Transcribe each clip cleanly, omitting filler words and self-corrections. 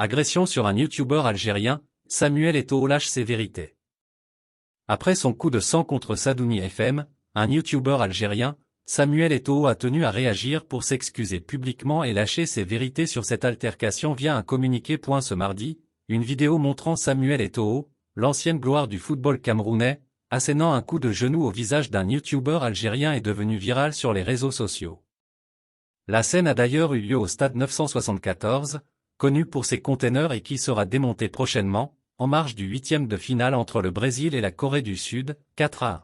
Agression sur un youtubeur algérien, Samuel Eto'o lâche ses vérités. Après son coup de sang contre Sadouni FM, un youtubeur algérien, Samuel Eto'o a tenu à réagir pour s'excuser publiquement et lâcher ses vérités sur cette altercation via un communiqué. Ce mardi, une vidéo montrant Samuel Eto'o, l'ancienne gloire du football camerounais, assénant un coup de genou au visage d'un youtubeur algérien est devenue virale sur les réseaux sociaux. La scène a d'ailleurs eu lieu au stade 974, connu pour ses containers et qui sera démonté prochainement, en marge du 8e de finale entre le Brésil et la Corée du Sud, 4-1.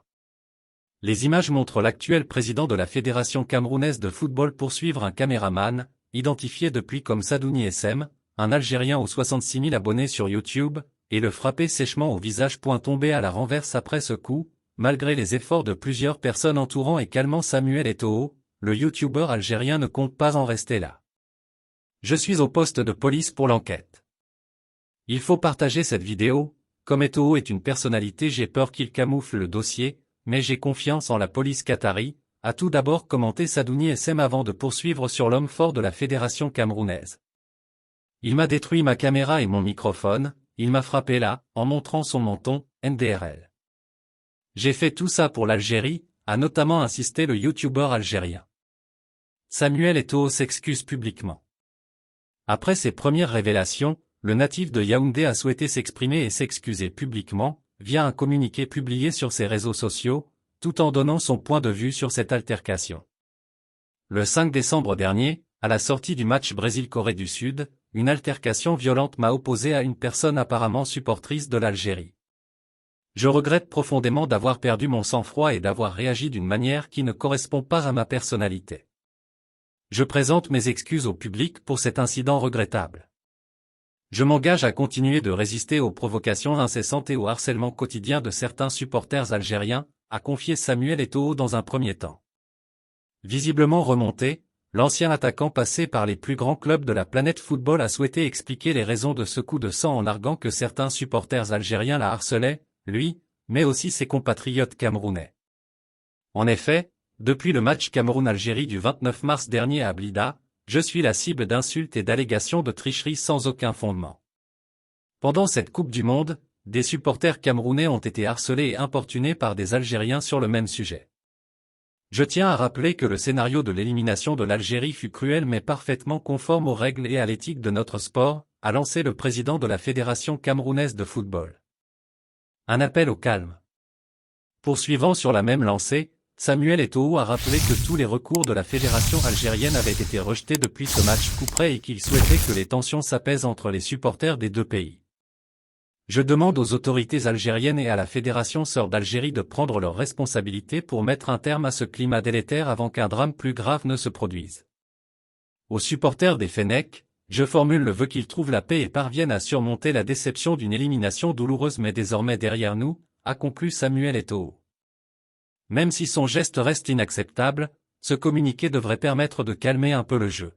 Les images montrent l'actuel président de la Fédération camerounaise de football poursuivre un caméraman, identifié depuis comme Sadouni SM, un Algérien aux 66 000 abonnés sur YouTube, et le frapper sèchement au visage. Tombé à la renverse après ce coup, malgré les efforts de plusieurs personnes entourant et calmant Samuel Eto'o, le youtubeur algérien ne compte pas en rester là. Je suis au poste de police pour l'enquête. Il faut partager cette vidéo, comme Eto'o est une personnalité, j'ai peur qu'il camoufle le dossier, mais j'ai confiance en la police qatari, a tout d'abord commenté Sadouni SM avant de poursuivre sur l'homme fort de la fédération camerounaise. Il m'a détruit ma caméra et mon microphone, il m'a frappé là, en montrant son menton, NDRL. J'ai fait tout ça pour l'Algérie, a notamment insisté le youtubeur algérien. Samuel Eto'o s'excuse publiquement. Après ses premières révélations, le natif de Yaoundé a souhaité s'exprimer et s'excuser publiquement, via un communiqué publié sur ses réseaux sociaux, tout en donnant son point de vue sur cette altercation. Le 5 décembre dernier, à la sortie du match Brésil-Corée du Sud, une altercation violente m'a opposé à une personne apparemment supportrice de l'Algérie. Je regrette profondément d'avoir perdu mon sang-froid et d'avoir réagi d'une manière qui ne correspond pas à ma personnalité. Je présente mes excuses au public pour cet incident regrettable. Je m'engage à continuer de résister aux provocations incessantes et au harcèlement quotidien de certains supporters algériens, a confié Samuel Eto'o dans un premier temps. Visiblement remonté, l'ancien attaquant passé par les plus grands clubs de la planète football a souhaité expliquer les raisons de ce coup de sang en arguant que certains supporters algériens la harcelaient, lui, mais aussi ses compatriotes camerounais. En effet, depuis le match Cameroun-Algérie du 29 mars dernier à Blida, je suis la cible d'insultes et d'allégations de tricherie sans aucun fondement. Pendant cette Coupe du Monde, des supporters camerounais ont été harcelés et importunés par des Algériens sur le même sujet. Je tiens à rappeler que le scénario de l'élimination de l'Algérie fut cruel mais parfaitement conforme aux règles et à l'éthique de notre sport, a lancé le président de la Fédération camerounaise de football. Un appel au calme. Poursuivant sur la même lancée, Samuel Eto'o a rappelé que tous les recours de la fédération algérienne avaient été rejetés depuis ce match couperet et qu'il souhaitait que les tensions s'apaisent entre les supporters des deux pays. Je demande aux autorités algériennes et à la fédération sœur d'Algérie de prendre leurs responsabilités pour mettre un terme à ce climat délétère avant qu'un drame plus grave ne se produise. Aux supporters des Fennecs, je formule le vœu qu'ils trouvent la paix et parviennent à surmonter la déception d'une élimination douloureuse mais désormais derrière nous, a conclu Samuel Eto'o. Même si son geste reste inacceptable, ce communiqué devrait permettre de calmer un peu le jeu.